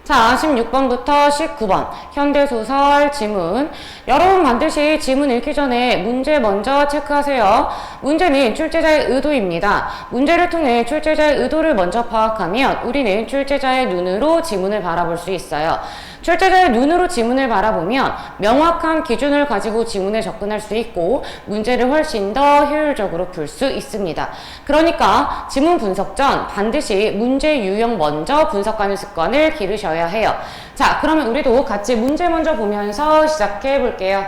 자, 16번부터 19번 현대소설 지문. 여러분 반드시 지문 읽기 전에 문제 먼저 체크하세요. 문제는 출제자의 의도입니다. 문제를 통해 출제자의 의도를 먼저 파악하면 우리는 출제자의 눈으로 지문을 바라볼 수 있어요. 출제자의 눈으로 지문을 바라보면 명확한 기준을 가지고 지문에 접근할 수 있고 문제를 훨씬 더 효율적으로 풀 수 있습니다. 그러니까 지문 분석 전 반드시 문제 유형 먼저 분석하는 습관을 기르셔야 해요. 자, 그러면 우리도 같이 문제 먼저 보면서 시작해 볼게요.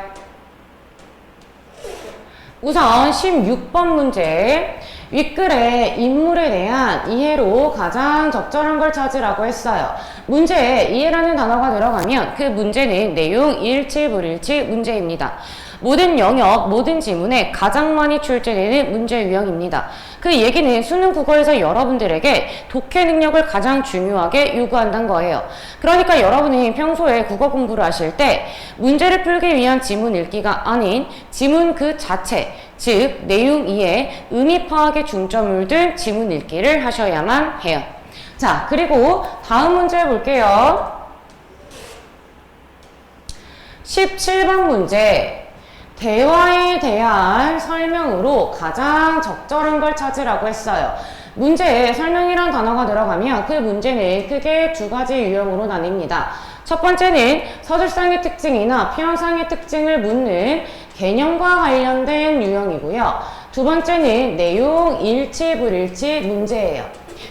우선 16번 문제. 윗글에 인물에 대한 이해로 가장 적절한 걸 찾으라고 했어요. 문제에 이해라는 단어가 들어가면 그 문제는 내용 일치 불일치 문제입니다. 모든 영역, 모든 지문에 가장 많이 출제되는 문제 유형입니다. 그 얘기는 수능 국어에서 여러분들에게 독해 능력을 가장 중요하게 요구한다는 거예요. 그러니까 여러분이 평소에 국어 공부를 하실 때 문제를 풀기 위한 지문 읽기가 아닌 지문 그 자체, 즉 내용 이해, 의미 파악에 중점을 둔 지문 읽기를 하셔야만 해요. 자, 그리고 다음 문제 볼게요. 17번 문제. 대화에 대한 설명으로 가장 적절한 걸 찾으라고 했어요. 문제에 설명이란 단어가 들어가면 그 문제는 크게 두 가지 유형으로 나뉩니다. 첫 번째는 서술상의 특징이나 표현상의 특징을 묻는 개념과 관련된 유형이고요. 두 번째는 내용 일치 불일치 문제예요.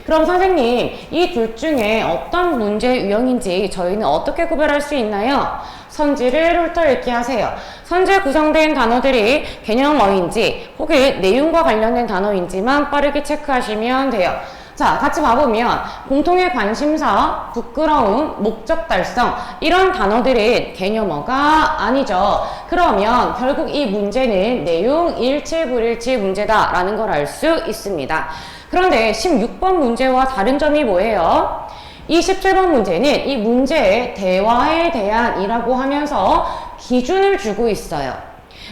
그럼 선생님, 이 둘 중에 어떤 문제 유형인지 저희는 어떻게 구별할 수 있나요? 선지를 훑어읽기 하세요. 선지에 구성된 단어들이 개념어인지 혹은 내용과 관련된 단어인지만 빠르게 체크하시면 돼요. 자, 같이 봐보면 공통의 관심사, 부끄러움, 목적 달성 이런 단어들은 개념어가 아니죠. 그러면 결국 이 문제는 내용 일치 불일치 문제다라는 걸 알 수 있습니다. 그런데 16번 문제와 다른 점이 뭐예요? 이 17번 문제는 이 문제의 대화에 대한 이라고 하면서 기준을 주고 있어요.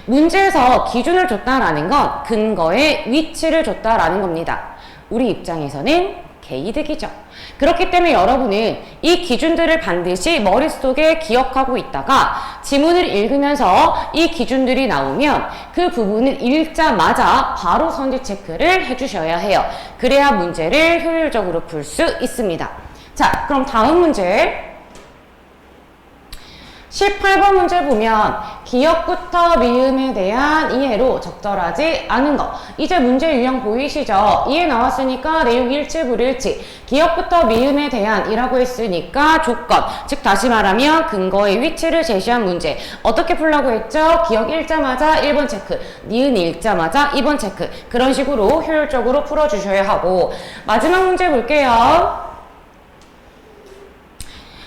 문제에서 기준을 줬다라는 건 근거의 위치를 줬다라는 겁니다. 우리 입장에서는 개이득이죠. 그렇기 때문에 여러분은 이 기준들을 반드시 머릿속에 기억하고 있다가 지문을 읽으면서 이 기준들이 나오면 그 부분을 읽자마자 바로 선지 체크를 해주셔야 해요. 그래야 문제를 효율적으로 풀 수 있습니다. 자, 그럼 다음 문제. 18번 문제 보면 기역부터 미음에 대한 이해로 적절하지 않은 거. 이제 문제 유형 보이시죠? 이해 나왔으니까 내용 일치 불일치. 기역부터 미음에 대한 이라고 했으니까 조건. 즉 다시 말하면 근거의 위치를 제시한 문제. 어떻게 풀라고 했죠? 기역 읽자마자 1번 체크. 니은 읽자마자 2번 체크. 그런 식으로 효율적으로 풀어주셔야 하고. 마지막 문제 볼게요.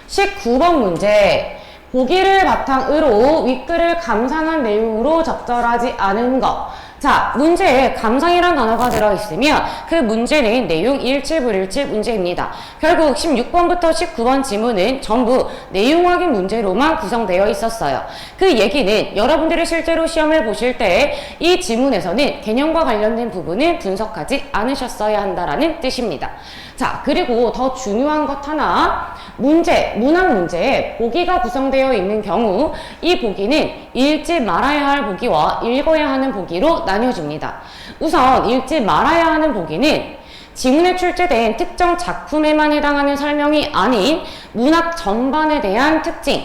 19번 문제. 보기를 바탕으로 윗글을 감상한 내용으로 적절하지 않은 것. 자, 문제에 감상이란 단어가 들어있으면 그 문제는 내용 일치 불일치 문제입니다. 결국 16번부터 19번 지문은 전부 내용 확인 문제로만 구성되어 있었어요. 그 얘기는 여러분들이 실제로 시험을 보실 때 이 지문에서는 개념과 관련된 부분을 분석하지 않으셨어야 한다라는 뜻입니다. 자, 그리고 더 중요한 것 하나. 문제, 문학 문제에 보기가 구성되어 있는 경우 이 보기는 읽지 말아야 할 보기와 읽어야 하는 보기로 나뉘어집니다. 우선 읽지 말아야 하는 보기는 지문에 출제된 특정 작품에만 해당하는 설명이 아닌 문학 전반에 대한 특징,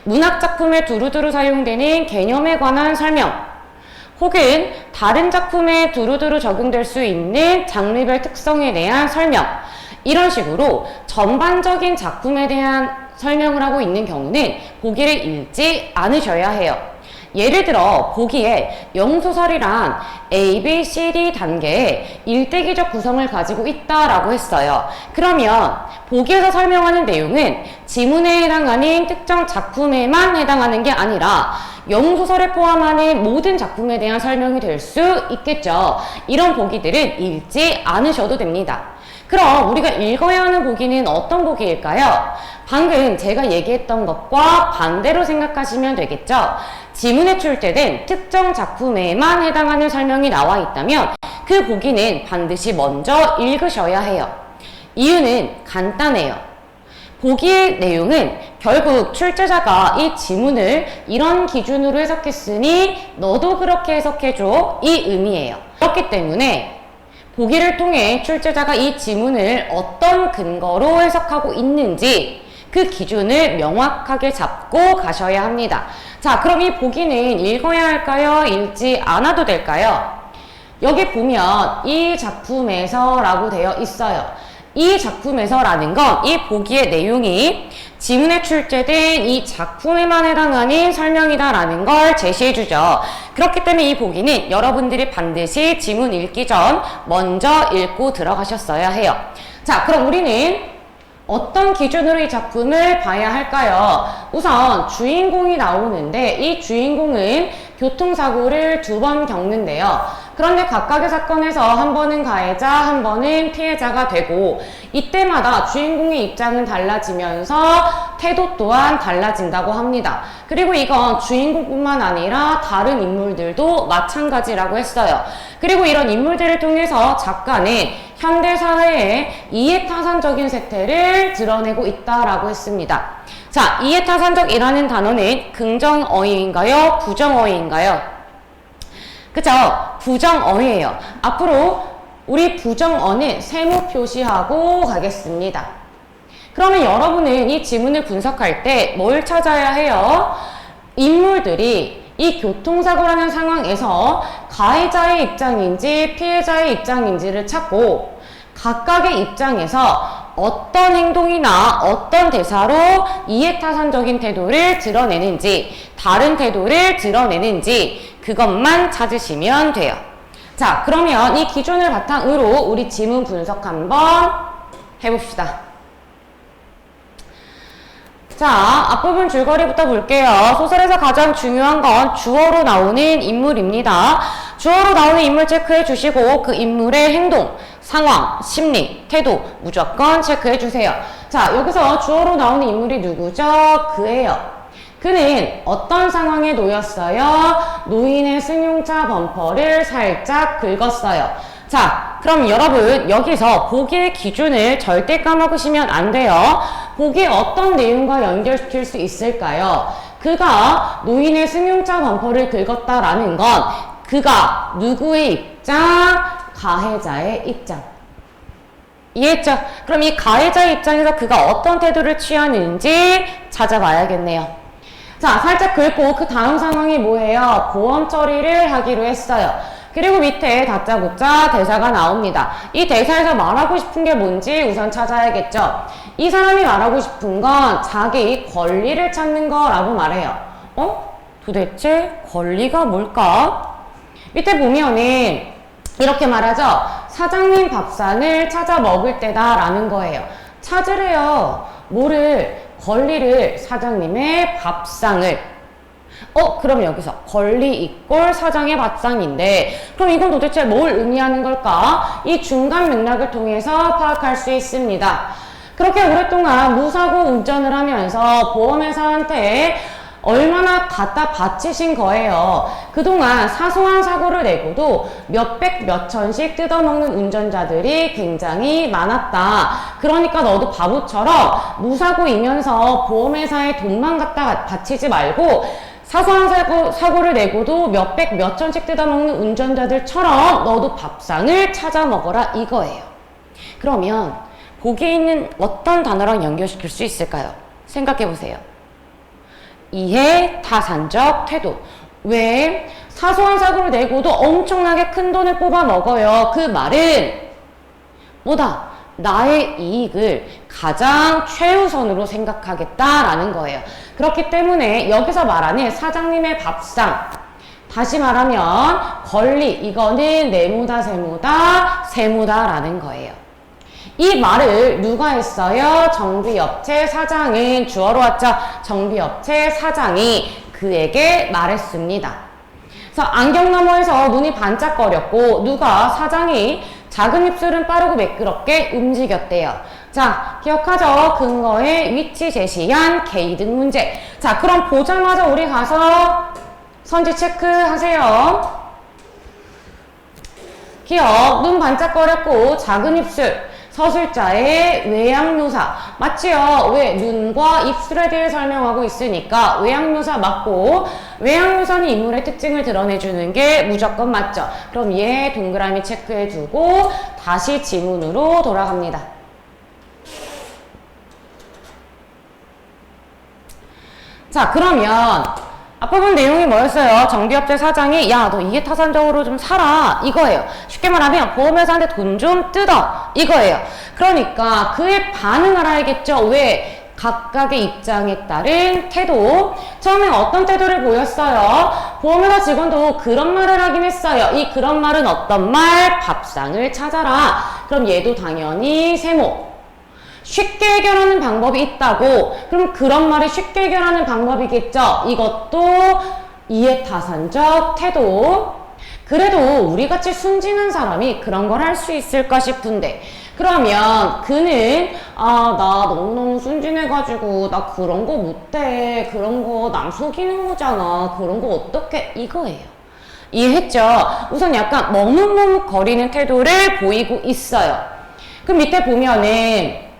문학 작품에 두루두루 사용되는 개념에 관한 설명, 혹은 다른 작품에 두루두루 적용될 수 있는 장르별 특성에 대한 설명, 이런 식으로 전반적인 작품에 대한 설명을 하고 있는 경우는 보기를 읽지 않으셔야 해요. 예를 들어 보기에 영소설이란 A, B, C, D 단계의 일대기적 구성을 가지고 있다라고 했어요. 그러면 보기에서 설명하는 내용은 지문에 해당하는 특정 작품에만 해당하는 게 아니라 영소설에 포함하는 모든 작품에 대한 설명이 될 수 있겠죠. 이런 보기들은 읽지 않으셔도 됩니다. 그럼 우리가 읽어야 하는 보기는 어떤 보기일까요? 방금 제가 얘기했던 것과 반대로 생각하시면 되겠죠? 지문에 출제된 특정 작품에만 해당하는 설명이 나와 있다면 그 보기는 반드시 먼저 읽으셔야 해요. 이유는 간단해요. 보기의 내용은 결국 출제자가 이 지문을 이런 기준으로 해석했으니 너도 그렇게 해석해줘, 이 의미예요. 그렇기 때문에 보기를 통해 출제자가 이 지문을 어떤 근거로 해석하고 있는지 그 기준을 명확하게 잡고 가셔야 합니다. 자, 그럼 이 보기는 읽어야 할까요? 읽지 않아도 될까요? 여기 보면 이 작품에서 라고 되어 있어요. 이 작품에서 라는 건 이 보기의 내용이 지문에 출제된 이 작품에만 해당하는 설명이다 라는 걸 제시해 주죠. 그렇기 때문에 이 보기는 여러분들이 반드시 지문 읽기 전 먼저 읽고 들어가셨어야 해요. 자, 그럼 우리는 어떤 기준으로 이 작품을 봐야 할까요? 우선 주인공이 나오는데 이 주인공은 교통사고를 2번 겪는데요. 그런데 각각의 사건에서 한 번은 가해자, 한 번은 피해자가 되고 이때마다 주인공의 입장은 달라지면서 태도 또한 달라진다고 합니다. 그리고 이건 주인공뿐만 아니라 다른 인물들도 마찬가지라고 했어요. 그리고 이런 인물들을 통해서 작가는 현대사회의 이해타산적인 세태를 드러내고 있다라고 했습니다. 자, 이해타산적이라는 단어는 긍정어휘인가요? 부정어휘인가요? 그쵸? 부정어휘예요. 앞으로 우리 부정어는 세모 표시하고 가겠습니다. 그러면 여러분은 이 지문을 분석할 때 뭘 찾아야 해요? 인물들이 이 교통사고라는 상황에서 가해자의 입장인지 피해자의 입장인지를 찾고 각각의 입장에서 어떤 행동이나 어떤 대사로 이해타산적인 태도를 드러내는지 다른 태도를 드러내는지 그것만 찾으시면 돼요. 자, 그러면 이 기준을 바탕으로 우리 지문 분석 한번 해봅시다. 자, 앞부분 줄거리부터 볼게요. 소설에서 가장 중요한 건 주어로 나오는 인물입니다. 주어로 나오는 인물 체크해 주시고 그 인물의 행동, 상황, 심리, 태도 무조건 체크해 주세요. 자, 여기서 주어로 나오는 인물이 누구죠? 그예요. 그는 어떤 상황에 놓였어요? 노인의 승용차 범퍼를 살짝 긁었어요. 자, 그럼 여러분 여기서 보기의 기준을 절대 까먹으시면 안 돼요. 보기에 어떤 내용과 연결시킬 수 있을까요? 그가 노인의 승용차 범퍼를 긁었다라는 건 그가 누구의 입장? 가해자의 입장. 이해했죠? 그럼 이 가해자의 입장에서 그가 어떤 태도를 취하는지 찾아봐야겠네요. 자, 살짝 긁고 그 다음 상황이 뭐예요? 보험 처리를 하기로 했어요. 그리고 밑에 다짜고짜 대사가 나옵니다. 이 대사에서 말하고 싶은 게 뭔지 우선 찾아야겠죠. 이 사람이 말하고 싶은 건 자기 권리를 찾는 거라고 말해요. 도대체 권리가 뭘까? 밑에 보면은 이렇게 말하죠. 사장님 밥상을 찾아 먹을 때다 라는 거예요. 찾으래요. 뭐를? 권리를, 사장님의 밥상을. 그럼 여기서 권리 이꼴 사장의 밥상인데 그럼 이건 도대체 뭘 의미하는 걸까? 이 중간 맥락을 통해서 파악할 수 있습니다. 그렇게 오랫동안 무사고 운전을 하면서 보험회사한테 얼마나 갖다 바치신 거예요. 그동안 사소한 사고를 내고도 몇백 몇천씩 뜯어먹는 운전자들이 굉장히 많았다. 그러니까 너도 바보처럼 무사고이면서 보험회사에 돈만 갖다 바치지 말고 사소한 사고를 내고도 몇백 몇천씩 뜯어먹는 운전자들처럼 너도 밥상을 찾아 먹어라 이거예요. 그러면 보기에 있는 어떤 단어랑 연결시킬 수 있을까요? 생각해 보세요. 이해타산적 태도. 왜? 사소한 사고를 내고도 엄청나게 큰 돈을 뽑아 먹어요. 그 말은 뭐다? 나의 이익을 가장 최우선으로 생각하겠다라는 거예요. 그렇기 때문에 여기서 말하는 사장님의 밥상, 다시 말하면 권리, 이거는 네모다 세모다 세모다라는 거예요. 이 말을 누가 했어요? 정비업체 사장은 주어로 왔죠. 정비업체 사장이 그에게 말했습니다. 그래서 안경 너머에서 눈이 반짝거렸고 누가 사장이 작은 입술은 빠르고 매끄럽게 움직였대요. 자, 기억하죠? 근거의 위치 제시한 개이득 문제. 자, 그럼 보자마자 우리 가서 선지 체크하세요. 기억, 눈 반짝거렸고 작은 입술. 서술자의 외양묘사. 맞지요? 왜? 눈과 입술에 대해 설명하고 있으니까 외양묘사 맞고, 외양묘사는 인물의 특징을 드러내주는 게 무조건 맞죠. 그럼 얘 동그라미 체크해두고 다시 지문으로 돌아갑니다. 자, 그러면 앞부분 내용이 뭐였어요? 정비업체 사장이 야, 너 이해타산적으로 좀 살아, 이거예요. 쉽게 말하면 보험회사한테 돈 좀 뜯어, 이거예요. 그러니까 그의 반응을 알겠죠. 왜? 각각의 입장에 따른 태도. 처음에 어떤 태도를 보였어요? 보험회사 직원도 그런 말을 하긴 했어요. 이 그런 말은 어떤 말? 밥상을 찾아라. 그럼 얘도 당연히 세모. 쉽게 해결하는 방법이 있다고. 그럼 그런 말이 쉽게 해결하는 방법이겠죠. 이것도 이해타산적 태도. 그래도 우리같이 순진한 사람이 그런 걸 할 수 있을까 싶은데, 그러면 그는 나 너무너무 순진해가지고 나 그런 거 못해, 그런 거 남 속이는 거잖아, 그런 거 어떡해, 이거예요. 이해했죠? 우선 약간 머뭇머뭇거리는 태도를 보이고 있어요. 그럼 밑에 보면은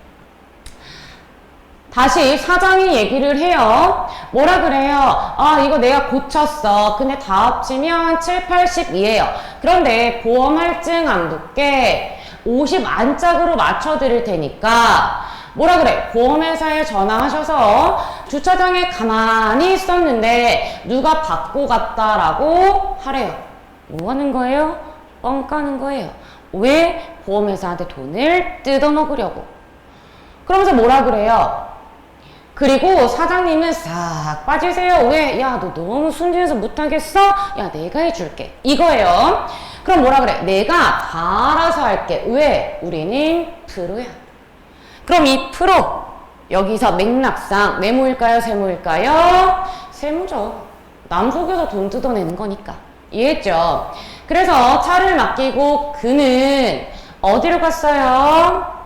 다시 사장이 얘기를 해요. 뭐라 그래요? 이거 내가 고쳤어. 근데 다 합치면 7, 80이에요. 그런데 보험 할증 안 붙게 50 안짝으로 맞춰드릴 테니까 뭐라 그래? 보험회사에 전화하셔서 주차장에 가만히 있었는데 누가 받고 갔다라고 하래요. 뭐 하는 거예요? 뻥 까는 거예요. 왜? 보험회사한테 돈을 뜯어먹으려고. 그러면서 뭐라 그래요? 그리고 사장님은 싹 빠지세요. 왜? 야, 너 너무 순진해서 못하겠어? 야, 내가 해줄게. 이거예요. 그럼 뭐라 그래? 내가 다 알아서 할게. 왜? 우리는 프로야. 그럼 이 프로, 여기서 맥락상 네모일까요? 세모일까요? 세모죠. 남 속여서 돈 뜯어내는 거니까. 이해했죠? 그래서 차를 맡기고 그는 어디로 갔어요?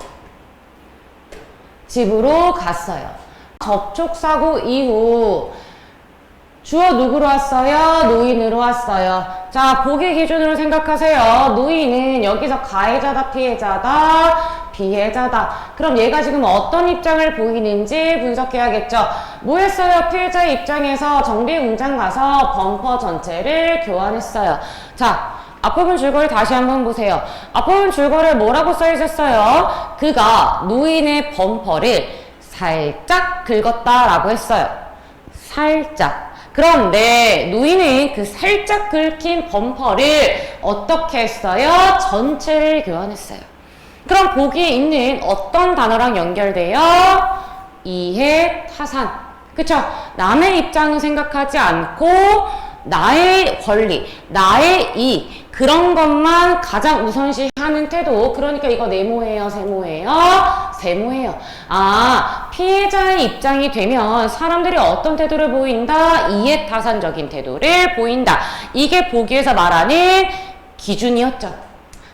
집으로 갔어요. 접촉사고 이후 주어 누구로 왔어요? 노인으로 왔어요. 자, 보기 기준으로 생각하세요. 노인은 여기서 가해자다, 피해자다, 피해자다. 그럼 얘가 지금 어떤 입장을 보이는지 분석해야겠죠. 뭐 했어요? 피해자의 입장에서 정비 공장 가서 범퍼 전체를 교환했어요. 자, 앞부분 줄거리 다시 한번 보세요. 앞부분 줄거리에 뭐라고 써있었어요? 그가 노인의 범퍼를 살짝 긁었다라고 했어요. 살짝. 그런데 노인은 그 살짝 긁힌 범퍼를 어떻게 했어요? 전체를 교환했어요. 그럼 보기에 있는 어떤 단어랑 연결돼요? 이해타산. 그쵸? 남의 입장은 생각하지 않고 나의 권리, 나의 이익, 그런 것만 가장 우선시하는 태도. 그러니까 이거 네모예요, 세모예요? 세모예요. 피해자의 입장이 되면 사람들이 어떤 태도를 보인다? 이해타산적인 태도를 보인다. 이게 보기에서 말하는 기준이었죠.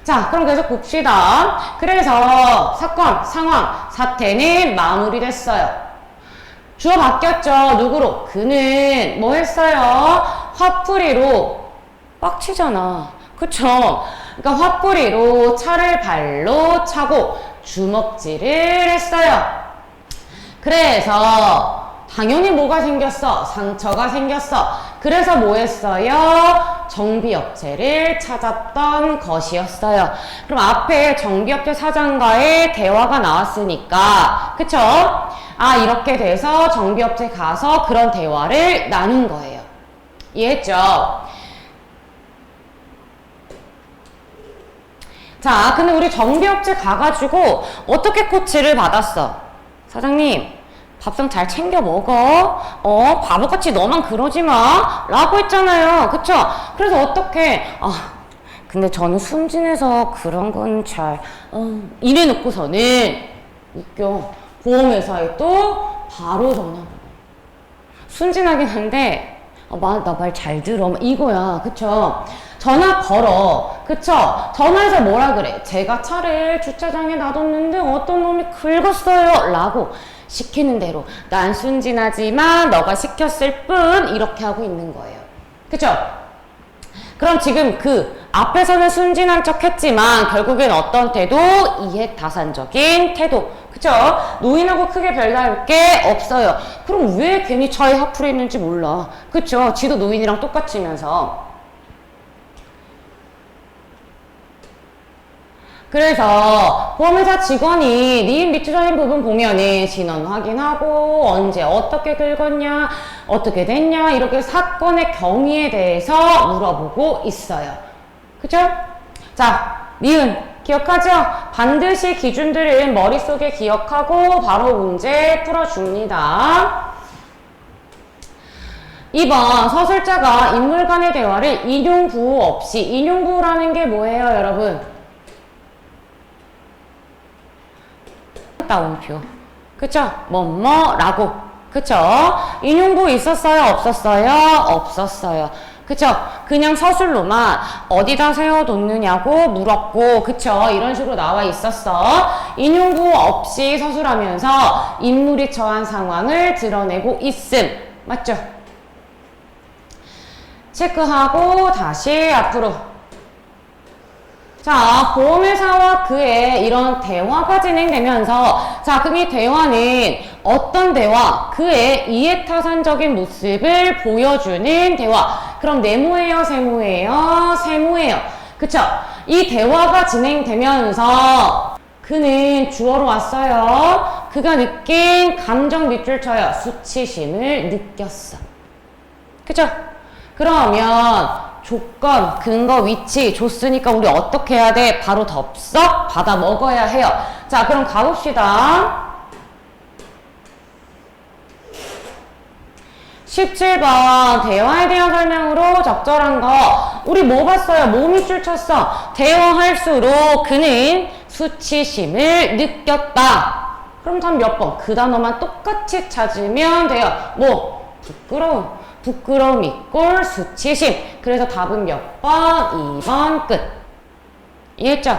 자, 그럼 계속 봅시다. 그래서 사건, 상황, 사태는 마무리됐어요. 주어 바뀌었죠. 누구로? 그는 뭐 했어요? 화풀이로 빡치잖아. 그쵸? 그러니까 화풀이로 차를 발로 차고 주먹질을 했어요. 그래서 당연히 뭐가 생겼어? 상처가 생겼어. 그래서 뭐 했어요? 정비업체를 찾았던 것이었어요. 그럼 앞에 정비업체 사장과의 대화가 나왔으니까, 그쵸? 이렇게 돼서 정비업체 가서 그런 대화를 나눈 거예요. 이해했죠? 자, 근데 우리 정비업체 가가지고 어떻게 코치를 받았어? 사장님, 밥상 잘 챙겨 먹어. 바보같이 너만 그러지 마. 라고 했잖아요. 그쵸? 그래서 어떻게, 근데 저는 순진해서 그런 건 잘, 이래 놓고서는, 웃겨. 보험회사에 또 바로 전화. 순진하긴 한데, 나 말 잘 들어. 이거야. 그쵸? 전화 걸어. 그쵸? 전화해서 뭐라 그래? 제가 차를 주차장에 놔뒀는데 어떤 놈이 긁었어요. 라고 시키는 대로. 난 순진하지만 너가 시켰을 뿐. 이렇게 하고 있는 거예요. 그쵸? 그럼 지금 그 앞에서는 순진한 척 했지만 결국엔 어떤 태도? 이해타산적인 태도. 그쵸? 노인하고 크게 별다를 게 없어요. 그럼 왜 괜히 차에 하프로 있는지 몰라. 그쵸? 지도 노인이랑 똑같으면서. 그래서 보험회사 직원이 니은 밑줄적인 부분 보면은 신원 확인하고 언제 어떻게 긁었냐 어떻게 됐냐 이렇게 사건의 경위에 대해서 물어보고 있어요. 그쵸? 자, 니은 기억하죠? 반드시 기준들은 머릿속에 기억하고 바로 문제 풀어줍니다. 2번 서술자가 인물 간의 대화를 인용부호 없이, 인용부호라는 게 뭐예요 여러분? 따옴표. 그쵸? 뭐뭐라고. 그쵸? 인용부 있었어요? 없었어요? 없었어요. 그쵸? 그냥 서술로만 어디다 세워뒀느냐고 물었고, 그쵸? 이런 식으로 나와 있었어. 인용부 없이 서술하면서 인물이 처한 상황을 드러내고 있음. 맞죠? 체크하고 다시 앞으로. 자, 보험회사와 그의 이런 대화가 진행되면서, 자, 그럼 이 대화는 어떤 대화? 그의 이해타산적인 모습을 보여주는 대화. 그럼 네모예요, 세모예요? 세모예요. 그쵸? 이 대화가 진행되면서 그는 주어로 왔어요. 그가 느낀 감정 밑줄 쳐요. 수치심을 느꼈어. 그쵸? 그러면 조건, 근거, 위치 줬으니까 우리 어떻게 해야 돼? 바로 덥석 받아 먹어야 해요. 자, 그럼 가봅시다. 17번 대화에 대한 설명으로 적절한 거. 우리 뭐 봤어요? 뭐 밑줄 쳤어? 대화할수록 그는 수치심을 느꼈다. 그럼 답 몇 번? 그 단어만 똑같이 찾으면 돼요. 뭐? 부끄러움. 부끄러움 이꼴 수치심. 그래서 답은 몇 번? 2번 끝. 이해했죠?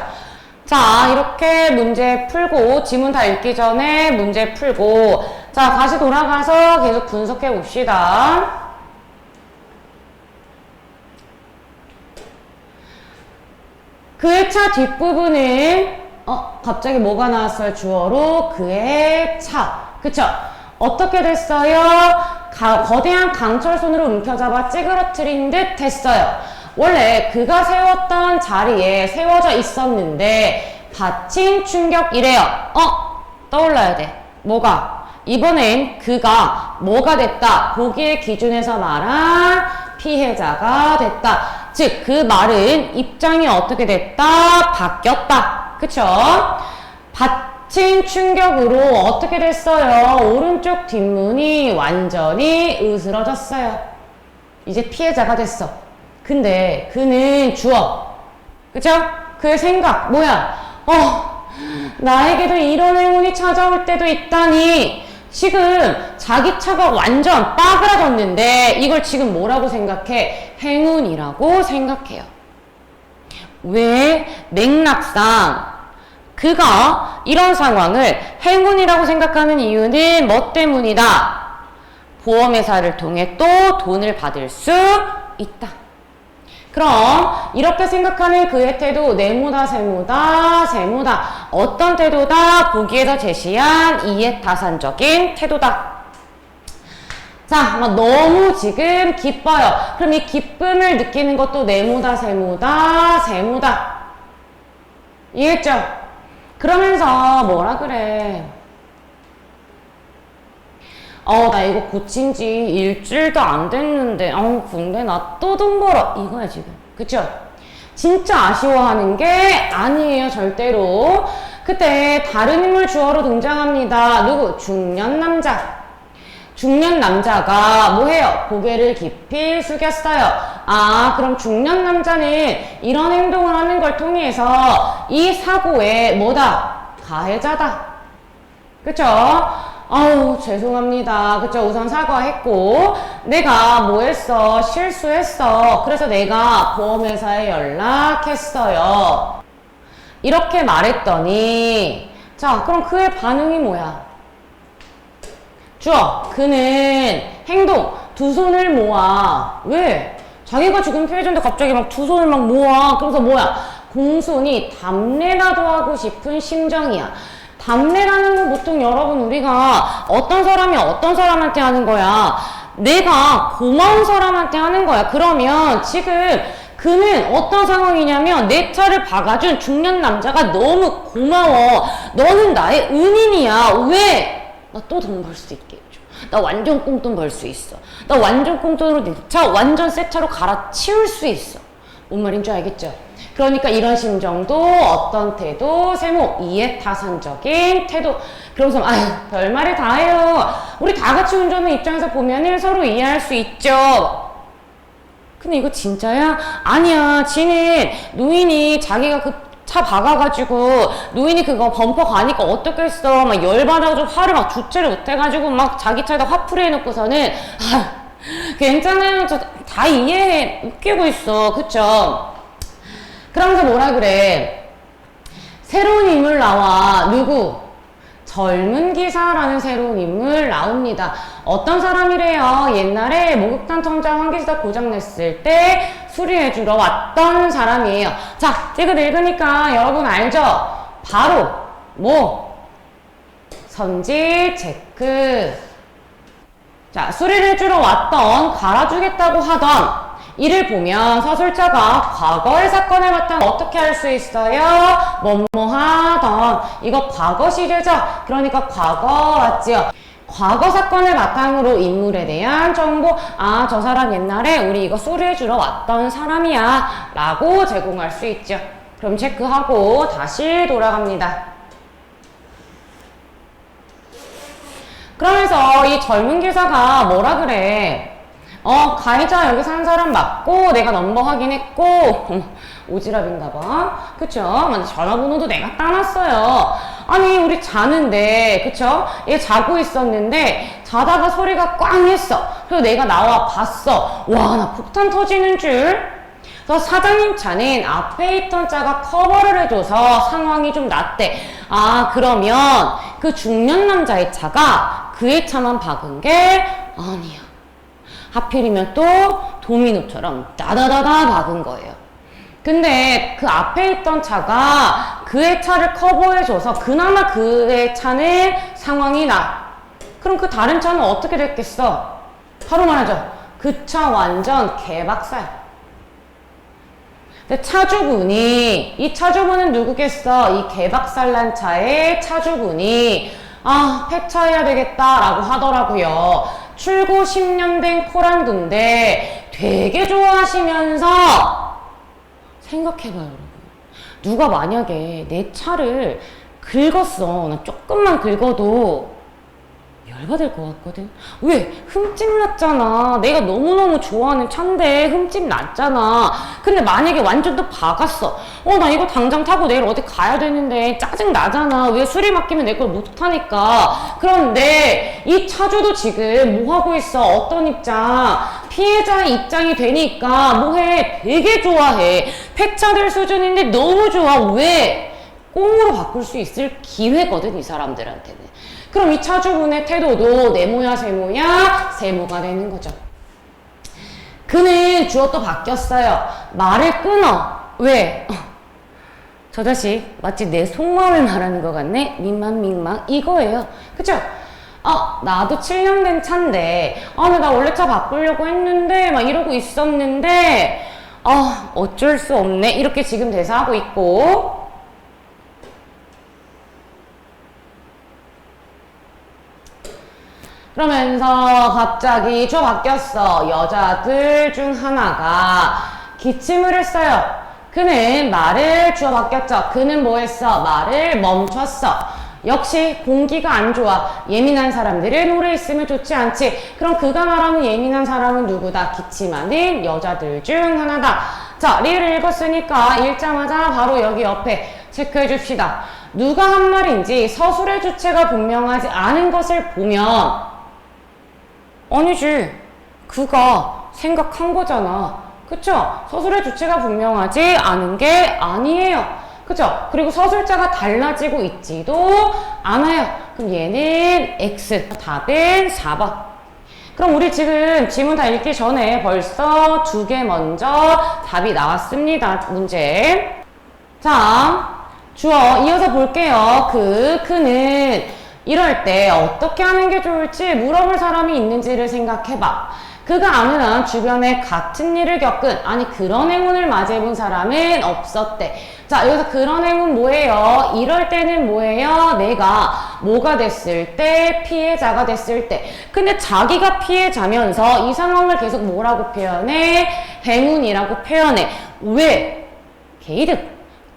자, 이렇게 문제 풀고 지문 다 읽기 전에 문제 풀고 자, 다시 돌아가서 계속 분석해 봅시다. 그의 차 뒷부분은 갑자기 뭐가 나왔어요? 주어로 그의 차. 그쵸? 어떻게 됐어요? 거대한 강철손으로 움켜잡아 찌그러뜨린 듯 했어요. 원래 그가 세웠던 자리에 세워져 있었는데 받침 충격이래요. 떠올라야 돼. 뭐가? 이번엔 그가 뭐가 됐다? 보기의 기준에서 말한 피해자가 됐다. 즉, 그 말은 입장이 어떻게 됐다? 바뀌었다. 그쵸? 받침 충격으로 어떻게 됐어요? 오른쪽 뒷문이 완전히 으스러졌어요. 이제 피해자가 됐어. 근데 그는 주어. 그쵸? 그의 생각, 뭐야? 나에게도 이런 행운이 찾아올 때도 있다니. 지금 자기 차가 완전 빠그라졌는데 이걸 지금 뭐라고 생각해? 행운이라고 생각해요. 왜? 맥락상 그가 이런 상황을 행운이라고 생각하는 이유는 뭐 때문이다? 보험회사를 통해 또 돈을 받을 수 있다. 그럼 이렇게 생각하는 그의 태도 네모다 세모다 세모다 어떤 태도다? 보기에서 제시한 이해타산적인 태도다. 자, 너무 지금 기뻐요. 그럼 이 기쁨을 느끼는 것도 네모다 세모다 세모다. 이해했죠? 그러면서 뭐라 그래? 나 이거 고친 지 일주일도 안 됐는데, 근데 나 또 돈 벌어. 이거야, 지금. 그쵸? 진짜 아쉬워하는 게 아니에요, 절대로. 그때 다른 인물 주어로 등장합니다. 누구? 중년 남자. 중년 남자가 뭐 해요? 고개를 깊이 숙였어요. 그럼 중년 남자는 이런 행동을 하는 걸 통해서 이 사고의 뭐다? 가해자다. 그쵸? 죄송합니다. 그쵸? 우선 사과했고, 내가 뭐 했어? 실수했어. 그래서 내가 보험회사에 연락했어요. 이렇게 말했더니, 자, 그럼 그의 반응이 뭐야? 주어. 그는 행동. 두 손을 모아. 왜? 자기가 죽은 피해자인데 갑자기 막 두 손을 막 모아. 그래서 뭐야? 공손히 답례라도 하고 싶은 심정이야. 답례라는 건 보통 여러분 우리가 어떤 사람이 어떤 사람한테 하는 거야. 내가 고마운 사람한테 하는 거야. 그러면 지금 그는 어떤 상황이냐면 내 차를 박아준 중년 남자가 너무 고마워. 너는 나의 은인이야. 왜? 나 또 돈 벌 수 있게 해줘. 나 완전 꽁돈 벌 수 있어. 나 완전 꽁돈으로 내 차 완전 새 차로 갈아치울 수 있어. 뭔 말인 줄 알겠죠? 그러니까 이런 심정도 어떤 태도, 세모, 이해타산적인 태도. 그러면서 아유 별말을 다 해요. 우리 다 같이 운전하는 입장에서 보면은 서로 이해할 수 있죠. 근데 이거 진짜야? 아니야. 지는 노인이 자기가 그 차 박아가지고 노인이 그거 범퍼 가니까 어떻겠어. 막 열받아가지고 화를 막 주체를 못해가지고 막 자기 차에다 화풀이 해놓고서는 아 괜찮아요. 저 다 이해해. 웃기고 있어. 그쵸? 그러면서 뭐라 그래? 새로운 인물 나와. 누구? 젊은 기사라는 새로운 인물 나옵니다. 어떤 사람이래요? 옛날에 목욕탕 천장 환기시다 고장냈을 때 수리해주러 왔던 사람이에요. 자, 이거 읽으니까 여러분 알죠? 바로 뭐? 선지 체크. 자, 수리를 해주러 왔던, 갈아주겠다고 하던 이를 보면 서술자가 과거의 사건을 바탕 어떻게 할 수 있어요? 뭐뭐 하던. 이거 과거 시제죠? 그러니까 과거 맞지요? 과거 사건을 바탕으로 인물에 대한 정보. 아, 저 사람 옛날에 우리 이거 수리해주러 왔던 사람이야 라고 제공할 수 있죠. 그럼 체크하고 다시 돌아갑니다. 그러면서 이 젊은 기사가 뭐라 그래? 가해자 여기 사는 사람 맞고 내가 넘버 확인했고 오지랖인가봐. 그쵸? 전화번호도 내가 따놨어요. 아니 우리 자는데 그쵸? 얘 자고 있었는데 자다가 소리가 꽝 했어. 그래서 내가 나와 봤어. 와 나 폭탄 터지는 줄. 그래서 사장님 차는 앞에 있던 차가 커버를 해줘서 상황이 좀 낫대. 아 그러면 그 중년 남자의 차가 그의 차만 박은 게 아니야. 하필이면 또 도미노처럼 다다다다 박은 거예요. 근데 그 앞에 있던 차가 그의 차를 커버해줘서 그나마 그의 차는 상황이 나. 그럼 그 다른 차는 어떻게 됐겠어? 바로 말하죠. 그 차 완전 개박살. 근데 차주분이, 이 차주분은 누구겠어? 이 개박살난 차의 차주분이 아 폐차해야 되겠다라고 하더라고요. 출고 10년 된 코란두인데 되게 좋아하시면서 생각해봐요 여러분. 누가 만약에 내 차를 긁었어. 나 조금만 긁어도 열받을 것 같거든. 왜? 흠집 났잖아. 내가 너무너무 좋아하는 차인데 흠집 났잖아. 근데 만약에 완전 또 박았어. 나 이거 당장 타고 내일 어디 가야 되는데 짜증 나잖아. 왜 수리 맡기면 내 걸 못 타니까. 그런데 이 차주도 지금 뭐 하고 있어? 어떤 입장? 피해자의 입장이 되니까 뭐해? 되게 좋아해. 폐차될 수준인데 너무 좋아. 왜? 꽁으로 바꿀 수 있을 기회거든 이 사람들한테는. 그럼 이 차주분의 태도도 네모야 세모야 세모가 되는 거죠. 그는 주어 또 바뀌었어요. 말을 끊어. 왜? 저 자식 마치 내 속마음을 말하는 것 같네. 민망 이거예요. 그쵸? 나도 7년 된 차인데 근데 나 원래 차 바꾸려고 했는데 막 이러고 있었는데 어쩔 수 없네. 이렇게 지금 대사하고 있고, 그러면서 갑자기 주어 바뀌었어. 여자들 중 하나가 기침을 했어요. 그는 말을 주어 바뀌었죠. 그는 뭐 했어? 말을 멈췄어. 역시 공기가 안 좋아. 예민한 사람들은 오래 있으면 좋지 않지. 그럼 그가 말하는 예민한 사람은 누구다? 기침하는 여자들 중 하나다. 자, 리를 읽었으니까 읽자마자 바로 여기 옆에 체크해 줍시다. 누가 한 말인지 서술의 주체가 분명하지 않은 것을 보면 아니지. 그가 생각한 거잖아. 그쵸? 서술의 주체가 분명하지 않은 게 아니에요. 그쵸? 그리고 서술자가 달라지고 있지도 않아요. 그럼 얘는 X. 답은 4번. 그럼 우리 지금 지문 다 읽기 전에 벌써 2개 먼저 답이 나왔습니다. 문제. 자, 주어 이어서 볼게요. 그는 이럴 때 어떻게 하는 게 좋을지 물어볼 사람이 있는지를 생각해봐. 그가 아는 한 주변에 같은 일을 겪은, 아니 그런 행운을 맞이해본 사람은 없었대. 자, 여기서 그런 행운 뭐예요? 이럴 때는 뭐예요? 내가 뭐가 됐을 때, 피해자가 됐을 때. 근데 자기가 피해자면서 이 상황을 계속 뭐라고 표현해? 행운이라고 표현해. 왜? 개이득.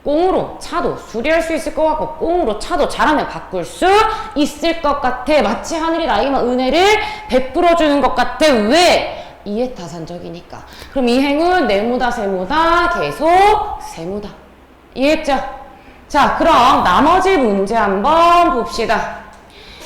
꽁으로 차도 수리할 수 있을 것 같고, 꽁으로 차도 잘하면 바꿀 수 있을 것 같아. 마치 하늘이 나에게만 은혜를 베풀어 주는 것 같아. 왜? 이해타산적이니까. 그럼 이 행운 네모다 세모다? 계속 세모다. 이해했죠? 자, 그럼 나머지 문제 한번 봅시다.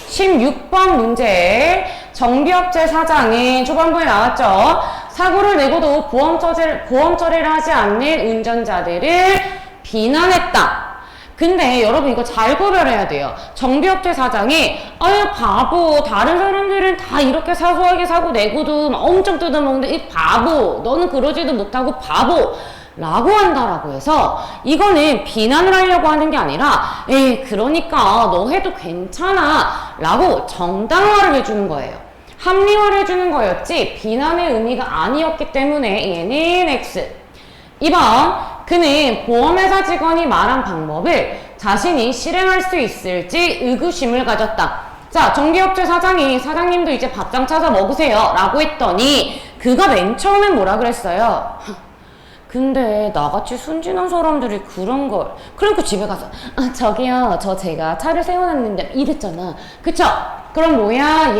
16번 문제. 정비업체 사장이 초반부에 나왔죠. 사고를 내고도 보험 처리를 하지 않는 운전자들을 비난했다. 근데 여러분 이거 잘 구별해야 돼요. 정비업체 사장이 아유 바보, 다른 사람들은 다 이렇게 사소하게 사고 내고도 엄청 뜯어먹는데 이 바보, 너는 그러지도 못하고 바보 라고 한다라고 해서 이거는 비난을 하려고 하는 게 아니라 에이 그러니까 너 해도 괜찮아 라고 정당화를 해주는 거예요. 합리화를 해주는 거였지 비난의 의미가 아니었기 때문에 얘는 X. 2번 그는 보험회사 직원이 말한 방법을 자신이 실행할 수 있을지 의구심을 가졌다. 자, 정비업체 사장이 사장님도 이제 밥상 차서 먹으세요 라고 했더니 그가 맨 처음엔 뭐라 그랬어요? 근데 나같이 순진한 사람들이 그런 걸. 그러니까 집에 가서 저기요 제가 차를 세워놨는데 이랬잖아. 그쵸? 그럼 뭐야?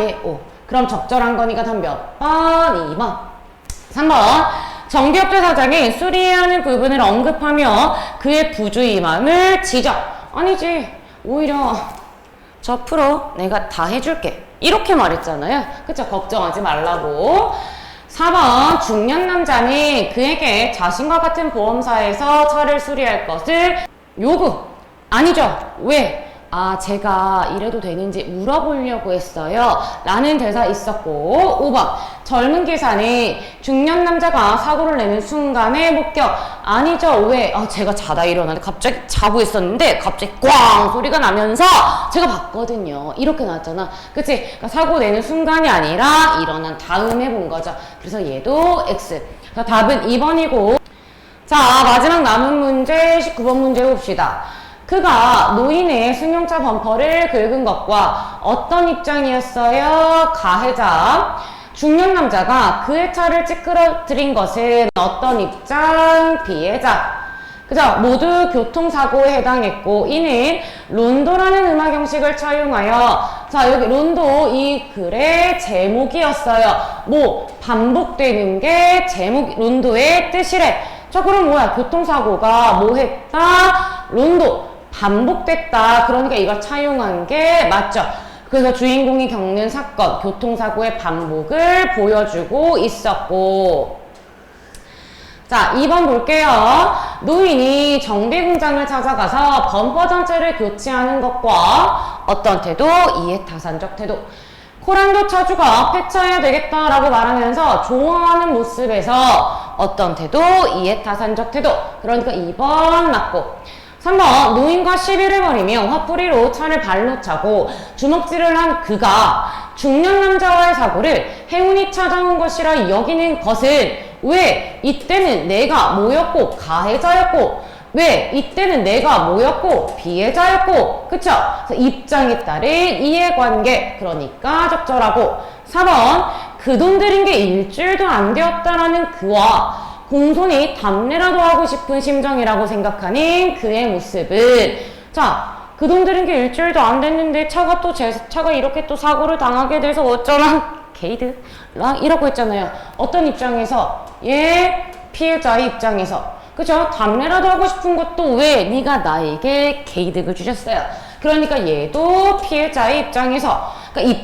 그럼 적절한 거니까 단 몇 번? 2번. 3번 정비업체 사장이 수리해야 하는 부분을 언급하며 그의 부주의함을 지적. 아니지, 오히려 저 프로 내가 다 해줄게 이렇게 말했잖아요. 그쵸? 걱정하지 말라고. 4번 중년 남자는 그에게 자신과 같은 보험사에서 차를 수리할 것을 요구. 아니죠. 왜? 제가 이래도 되는지 물어보려고 했어요 라는 대사 있었고. 5번 젊은 기사는 중년 남자가 사고를 내는 순간에 목격. 아니죠. 왜? 제가 자다 일어났는데 갑자기 자고 있었는데 갑자기 꽝 소리가 나면서 제가 봤거든요 이렇게 나왔잖아. 그치? 그러니까 사고 내는 순간이 아니라 일어난 다음에 본 거죠. 그래서 얘도 X. 자, 답은 2번이고. 자, 마지막 남은 문제 19번 문제 봅시다. 그가 노인의 승용차 범퍼를 긁은 것과 어떤 입장이었어요? 가해자. 중년 남자가 그의 차를 찌그러뜨린 것은 어떤 입장? 피해자. 그죠? 모두 교통사고에 해당했고 이는 론도라는 음악 형식을 차용하여. 자, 여기 론도 이 글의 제목이었어요. 반복되는 게 제목, 론도의 뜻이래. 자, 그럼 뭐야? 교통사고가 뭐 했다? 론도. 반복됐다. 그러니까 이걸 차용한 게 맞죠. 그래서 주인공이 겪는 사건, 교통사고의 반복을 보여주고 있었고. 자, 2번 볼게요. 노인이 정비공장을 찾아가서 범퍼 전체를 교체하는 것과 어떤 태도? 이해타산적 태도. 코란도 차주가 폐차해야 되겠다라고 말하면서 좋아하는 모습에서 어떤 태도? 이해타산적 태도. 그러니까 2번 맞고. 3번 노인과 시비를 벌이며 화풀이로 차를 발로 차고 주먹질을 한 그가 중년 남자와의 사고를 행운이 찾아온 것이라 여기는 것은 왜? 이때는 내가 뭐였고? 가해자였고. 왜? 이때는 내가 뭐였고? 피해자였고. 그쵸? 입장에 따른 이해관계. 그러니까 적절하고. 4번 그 돈 들인 게 일주일도 안 되었다라는 그와 공손히 답례라도 하고 싶은 심정이라고 생각하는 그의 모습은. 자, 그 돈 들인 게 일주일도 안 됐는데 차가 제 차가 이렇게 또 사고를 당하게 돼서 어쩌나 게이드 이라고 했잖아요. 어떤 입장에서? 피해자의 입장에서. 그죠? 답례라도 하고 싶은 것도 왜? 네가 나에게 개이득을 주셨어요. 그러니까 얘도 피해자의 입장에서. 그러니까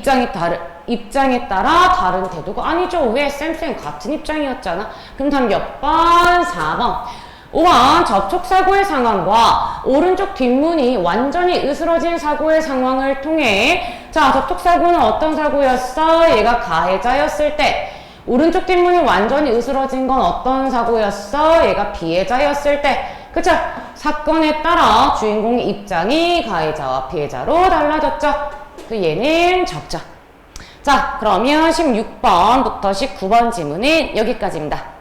입장에 따라 다른 태도가 아니죠. 왜? 쌤 같은 입장이었잖아. 그럼 다음 몇 번? 4번. 5번 접촉사고의 상황과 오른쪽 뒷문이 완전히 으스러진 사고의 상황을 통해 자, 저쪽 사고는 어떤 사고였어? 얘가 가해자였을 때. 오른쪽 뒷문이 완전히 으스러진 건 어떤 사고였어? 얘가 피해자였을 때. 그쵸? 사건에 따라 주인공의 입장이 가해자와 피해자로 달라졌죠. 그 얘는 적죠. 자, 그러면 16번부터 19번 지문은 여기까지입니다.